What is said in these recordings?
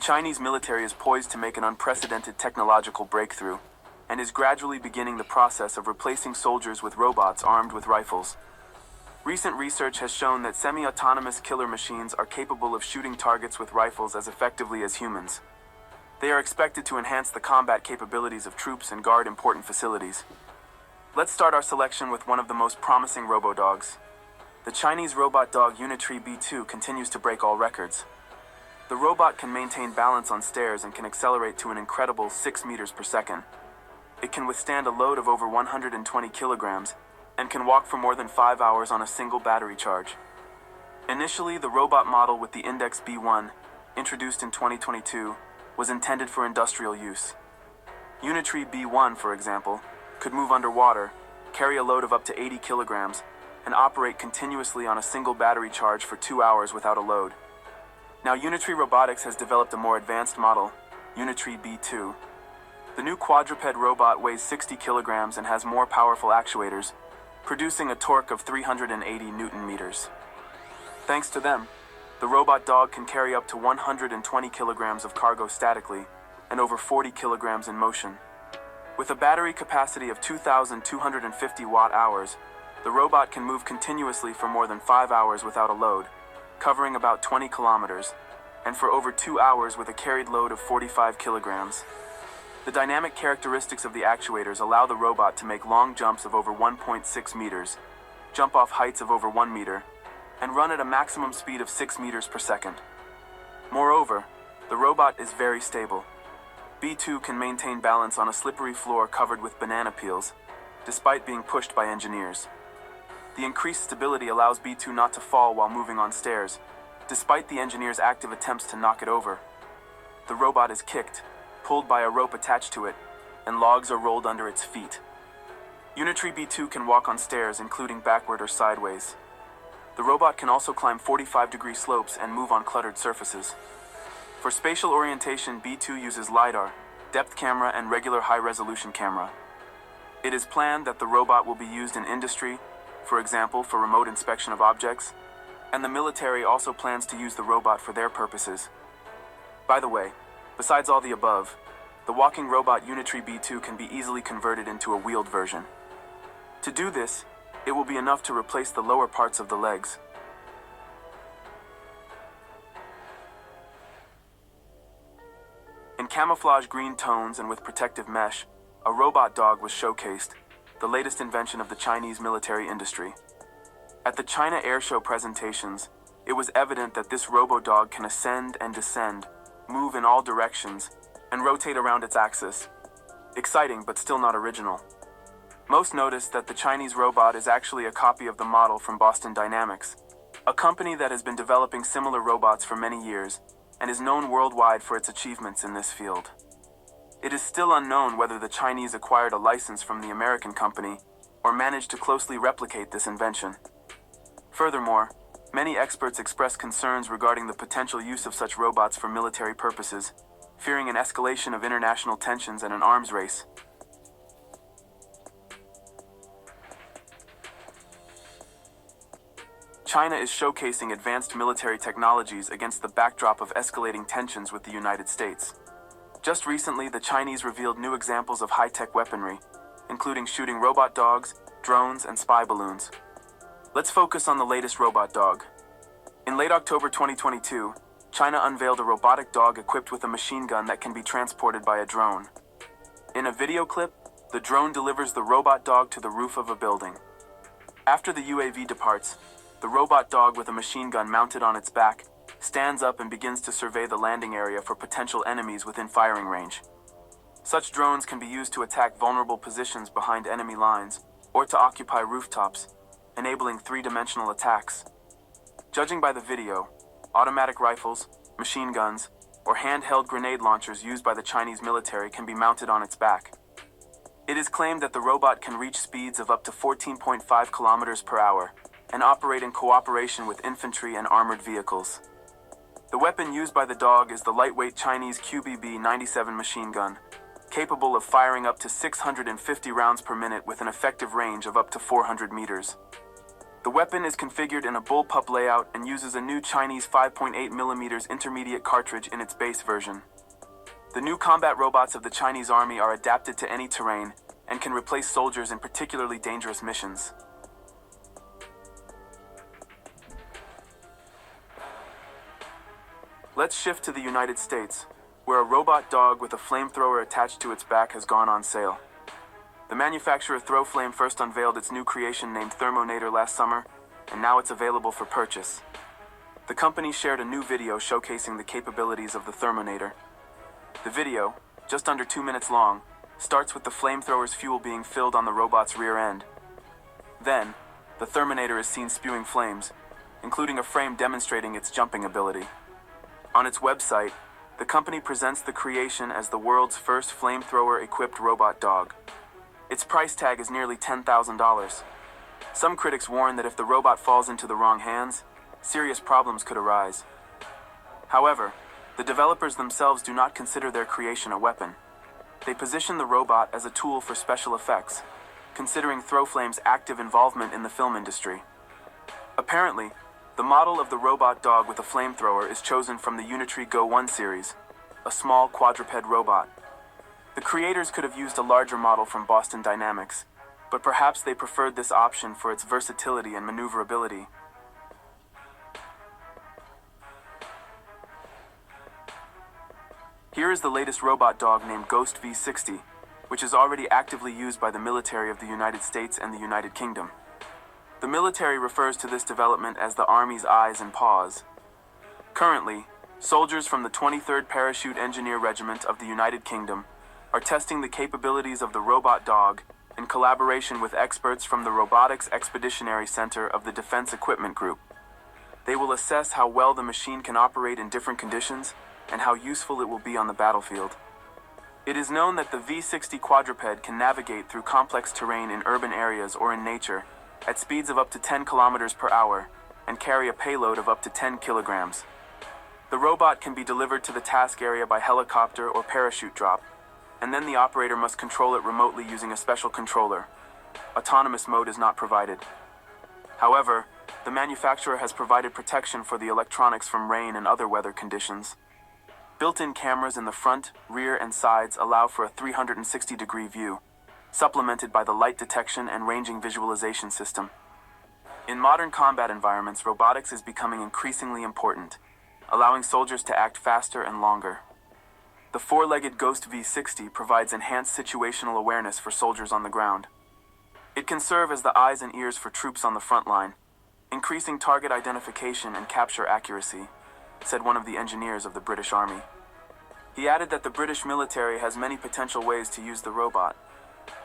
Chinese military is poised to make an unprecedented technological breakthrough and is gradually beginning the process of replacing soldiers with robots armed with rifles. Recent research has shown that semi-autonomous killer machines are capable of shooting targets with rifles as effectively as humans. They are expected to enhance the combat capabilities of troops and guard important facilities. Let's start our selection with one of the most promising robo-dogs. The Chinese robot dog Unitree B2 continues to break all records. The robot can maintain balance on stairs and can accelerate to an incredible 6 meters per second. It can withstand a load of over 120 kilograms and can walk for more than 5 hours on a single battery charge. Initially, the robot model with the index B1, introduced in 2022, was intended for industrial use. Unitree B1, for example, could move underwater, carry a load of up to 80 kilograms, and operate continuously on a single battery charge for 2 hours without a load. Now, Unitree Robotics has developed a more advanced model, Unitree B2. The new quadruped robot weighs 60 kilograms and has more powerful actuators, producing a torque of 380 Newton meters. Thanks to them, the robot dog can carry up to 120 kilograms of cargo statically and over 40 kilograms in motion. With a battery capacity of 2,250 watt-hours, the robot can move continuously for more than 5 hours without a load, covering about 20 kilometers, and for over 2 hours with a carried load of 45 kilograms. The dynamic characteristics of the actuators allow the robot to make long jumps of over 1.6 meters, jump off heights of over 1 meter, and run at a maximum speed of 6 meters per second. Moreover, the robot is very stable. B2 can maintain balance on a slippery floor covered with banana peels, despite being pushed by engineers. The increased stability allows B2 not to fall while moving on stairs, despite the engineers' active attempts to knock it over. The robot is kicked, pulled by a rope attached to it, and logs are rolled under its feet. Unitree B2 can walk on stairs, including backward or sideways. The robot can also climb 45-degree slopes and move on cluttered surfaces. For spatial orientation, B2 uses LiDAR, depth camera, and regular high-resolution camera. It is planned that the robot will be used in industry, for example, for remote inspection of objects, and the military also plans to use the robot for their purposes. By the way, besides all the above, the walking robot Unitree B2 can be easily converted into a wheeled version. To do this, it will be enough to replace the lower parts of the legs. In camouflage green tones and with protective mesh, a robot dog was showcased, the latest invention of the Chinese military industry. At the China Air Show presentations, it was evident that this robo-dog can ascend and descend, move in all directions, and rotate around its axis. Exciting, but still not original. Most noticed that the Chinese robot is actually a copy of the model from Boston Dynamics, a company that has been developing similar robots for many years and is known worldwide for its achievements in this field. It is still unknown whether the Chinese acquired a license from the American company or managed to closely replicate this invention. Furthermore, many experts express concerns regarding the potential use of such robots for military purposes, fearing an escalation of international tensions and an arms race. China is showcasing advanced military technologies against the backdrop of escalating tensions with the United States. Just recently, the Chinese revealed new examples of high-tech weaponry, including shooting robot dogs, drones, and spy balloons. Let's focus on the latest robot dog. In late October 2022, China unveiled a robotic dog equipped with a machine gun that can be transported by a drone. In a video clip, the drone delivers the robot dog to the roof of a building. After the UAV departs, the robot dog with a machine gun mounted on its back stands up and begins to survey the landing area for potential enemies within firing range. Such drones can be used to attack vulnerable positions behind enemy lines or to occupy rooftops, enabling three-dimensional attacks. Judging by the video, automatic rifles, machine guns, or handheld grenade launchers used by the Chinese military can be mounted on its back. It is claimed that the robot can reach speeds of up to 14.5 kilometers per hour and operate in cooperation with infantry and armored vehicles. The weapon used by the dog is the lightweight Chinese QBB-97 machine gun, capable of firing up to 650 rounds per minute with an effective range of up to 400 meters. The weapon is configured in a bullpup layout and uses a new Chinese 5.8mm intermediate cartridge in its base version. The new combat robots of the Chinese Army are adapted to any terrain and can replace soldiers in particularly dangerous missions. Let's shift to the United States, where a robot dog with a flamethrower attached to its back has gone on sale. The manufacturer Throwflame first unveiled its new creation named Thermonator last summer, and now it's available for purchase. The company shared a new video showcasing the capabilities of the Thermonator. The video, just under 2 minutes long, starts with the flamethrower's fuel being filled on the robot's rear end. Then, the Thermonator is seen spewing flames, including a frame demonstrating its jumping ability. On its website, the company presents the creation as the world's first flamethrower-equipped robot dog. Its price tag is nearly $10,000. Some critics warn that if the robot falls into the wrong hands, serious problems could arise. However, the developers themselves do not consider their creation a weapon. They position the robot as a tool for special effects, considering Throwflame's active involvement in the film industry. Apparently, the model of the robot dog with a flamethrower is chosen from the Unitree Go 1 series, a small quadruped robot. The creators could have used a larger model from Boston Dynamics, but perhaps they preferred this option for its versatility and maneuverability. Here is the latest robot dog named Ghost V60, which is already actively used by the military of the United States and the United Kingdom. The military refers to this development as the Army's eyes and paws. Currently, soldiers from the 23rd Parachute Engineer Regiment of the United Kingdom are testing the capabilities of the robot dog in collaboration with experts from the Robotics Expeditionary Center of the Defense Equipment Group. They will assess how well the machine can operate in different conditions and how useful it will be on the battlefield. It is known that the V60 quadruped can navigate through complex terrain in urban areas or in nature at speeds of up to 10 kilometers per hour and carry a payload of up to 10 kilograms. The robot can be delivered to the task area by helicopter or parachute drop, and then the operator must control it remotely using a special controller. Autonomous mode is not provided. However, the manufacturer has provided protection for the electronics from rain and other weather conditions. Built-in cameras in the front, rear, and sides allow for a 360-degree view, supplemented by the light detection and ranging visualization system. In modern combat environments, robotics is becoming increasingly important, allowing soldiers to act faster and longer. The four-legged Ghost V60 provides enhanced situational awareness for soldiers on the ground. It can serve as the eyes and ears for troops on the front line, increasing target identification and capture accuracy, said one of the engineers of the British Army. He added that the British military has many potential ways to use the robot.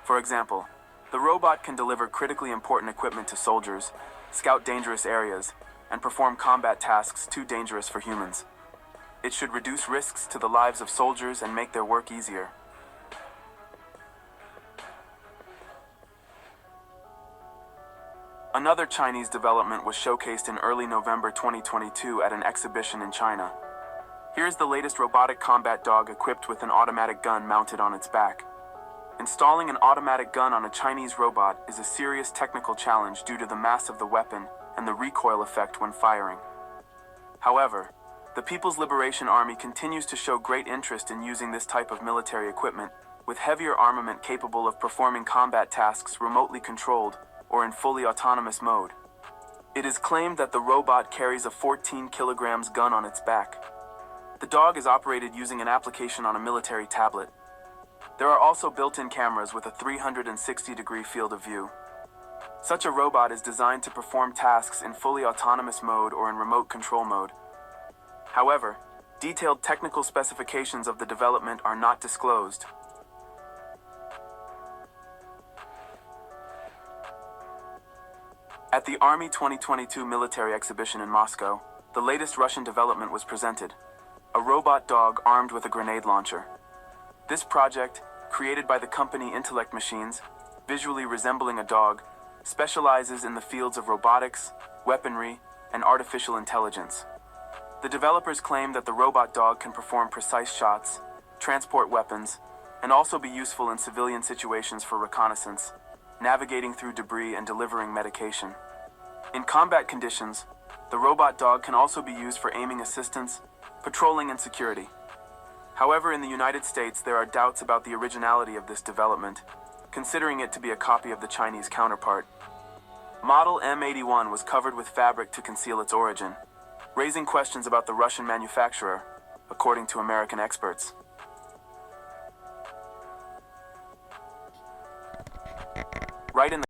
For example, the robot can deliver critically important equipment to soldiers, scout dangerous areas, and perform combat tasks too dangerous for humans. It should reduce risks to the lives of soldiers and make their work easier. Another Chinese development was showcased in early November 2022 at an exhibition in China. Here's the latest robotic combat dog equipped with an automatic gun mounted on its back. Installing an automatic gun on a Chinese robot is a serious technical challenge due to the mass of the weapon and the recoil effect when firing. However, the People's Liberation Army continues to show great interest in using this type of military equipment, with heavier armament capable of performing combat tasks remotely controlled or in fully autonomous mode. It is claimed that the robot carries a 14 kilograms gun on its back. The dog is operated using an application on a military tablet. There are also built-in cameras with a 360-degree field of view. Such a robot is designed to perform tasks in fully autonomous mode or in remote control mode. However, detailed technical specifications of the development are not disclosed. At the Army 2022 military exhibition in Moscow, the latest Russian development was presented: a robot dog armed with a grenade launcher. This project, created by the company Intellect Machines, visually resembling a dog, specializes in the fields of robotics, weaponry, and artificial intelligence. The developers claim that the robot dog can perform precise shots, transport weapons, and also be useful in civilian situations for reconnaissance, navigating through debris, and delivering medication. In combat conditions, the robot dog can also be used for aiming assistance, patrolling, and security. However, in the United States, there are doubts about the originality of this development, considering it to be a copy of the Chinese counterpart. Model M81 was covered with fabric to conceal its origin, raising questions about the Russian manufacturer, according to American experts. Right in the